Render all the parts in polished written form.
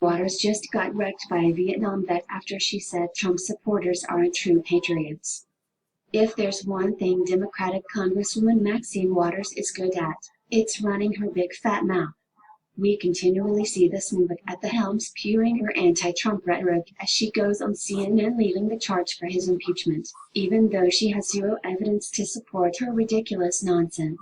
Waters just got wrecked by a Vietnam vet after she said Trump supporters aren't true patriots. If there's one thing Democratic Congresswoman Maxine Waters is good at, it's running her big fat mouth. We continually see this woman at the helm spewing her anti-Trump rhetoric as she goes on CNN leading the charge for his impeachment, even though she has zero evidence to support her ridiculous nonsense.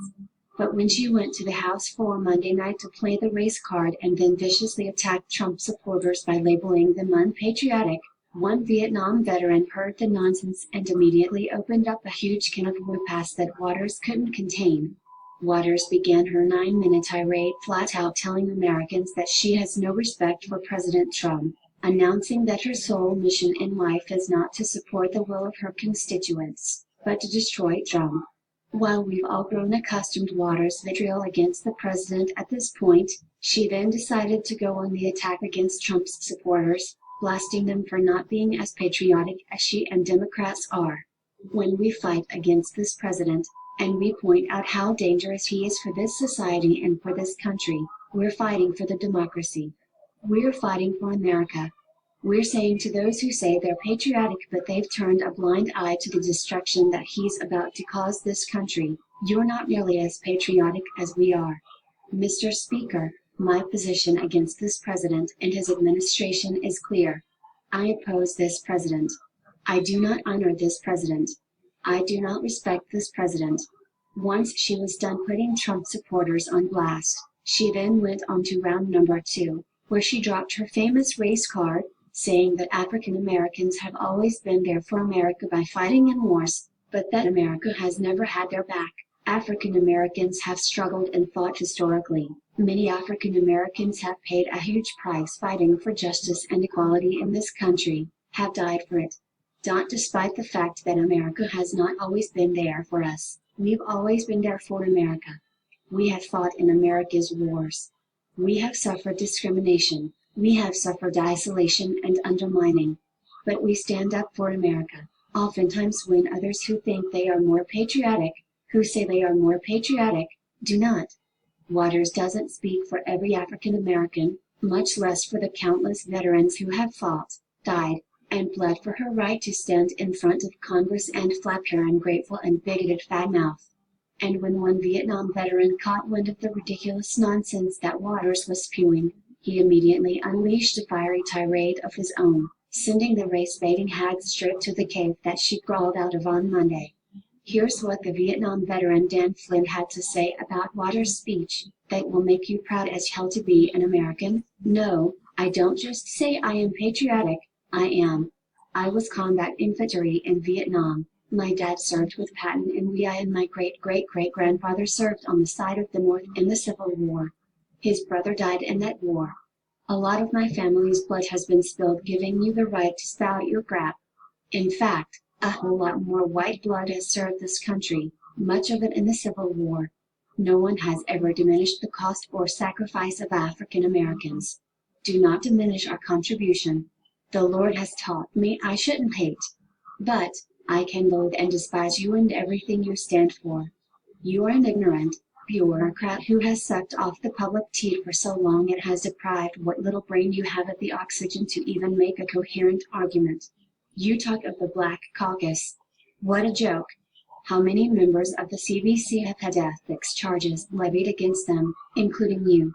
But when she went to the House floor Monday night to play the race card and then viciously attacked Trump supporters by labeling them unpatriotic, one Vietnam veteran heard the nonsense and immediately opened up a huge can of whoop-ass that Waters couldn't contain. Waters began her 9-minute tirade flat out telling Americans that she has no respect for President Trump, announcing that her sole mission in life is not to support the will of her constituents, but to destroy Trump. While we've all grown accustomed to Waters' vitriol against the president at this point, she then decided to go on the attack against Trump's supporters, blasting them for not being as patriotic as she and Democrats are. When we fight against this president, and we point out how dangerous he is for this society and for this country, we're fighting for the democracy. We're fighting for America. We're saying to those who say they're patriotic but they've turned a blind eye to the destruction that he's about to cause this country, you're not nearly as patriotic as we are. Mr. Speaker, my position against this president and his administration is clear. I oppose this president. I do not honor this president. I do not respect this president. Once she was done putting Trump supporters on blast, she then went on to round number 2, where she dropped her famous race card, saying that African Americans have always been there for America by fighting in wars, but that America has never had their back. African Americans have struggled and fought historically. Many African Americans have paid a huge price fighting for justice and equality in this country, have died for it. Despite the fact that America has not always been there for us, we've always been there for America. We have fought in America's wars. We have suffered discrimination. We have suffered isolation and undermining. But we stand up for America. Oftentimes when others who think they are more patriotic, who say they are more patriotic, do not. Waters doesn't speak for every African American, much less for the countless veterans who have fought, died, and bled for her right to stand in front of Congress and flap her ungrateful and bigoted fat mouth. And when one Vietnam veteran caught wind of the ridiculous nonsense that Waters was spewing, he immediately unleashed a fiery tirade of his own, sending the race-baiting Hags straight to the cave that she crawled out of on Monday. Here's what the Vietnam veteran Dan Flynn had to say about Waters' speech that will make you proud as hell to be an American. No, I don't just say I am patriotic, I am. I was combat infantry in Vietnam. My dad served with Patton and VI and my great-great-great-grandfather served on the side of the North in the Civil War. His brother died in that war. A lot of my family's blood has been spilled giving you the right to spout your crap. In fact, a whole lot more white blood has served this country, much of it in the Civil War. No one has ever diminished the cost or sacrifice of African Americans. Do not diminish our contribution. The Lord has taught me I shouldn't hate. But I can loathe and despise you and everything you stand for. You are an ignorant bureaucrat who has sucked off the public teat for so long it has deprived what little brain you have of the oxygen to even make a coherent argument. You talk of the Black Caucus. What a joke. How many members of the CBC have had ethics charges levied against them, including you?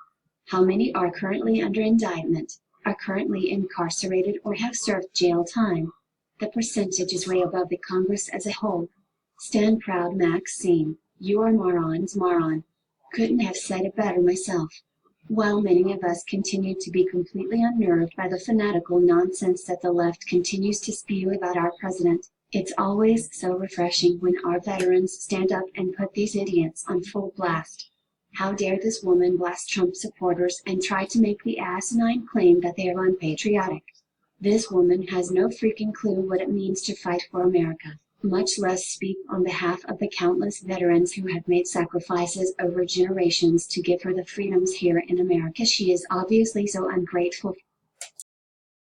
How many are currently under indictment, are currently incarcerated or have served jail time? The percentage is way above the Congress as a whole. Stand proud, Maxine. You are moron's moron. Couldn't have said it better myself. While many of us continue to be completely unnerved by the fanatical nonsense that the left continues to spew about our president, it's always so refreshing when our veterans stand up and put these idiots on full blast. How dare this woman blast Trump supporters and try to make the asinine claim that they are unpatriotic? This woman has no freaking clue what it means to fight for America, much less speak on behalf of the countless veterans who have made sacrifices over generations to give her the freedoms here in America she is obviously so ungrateful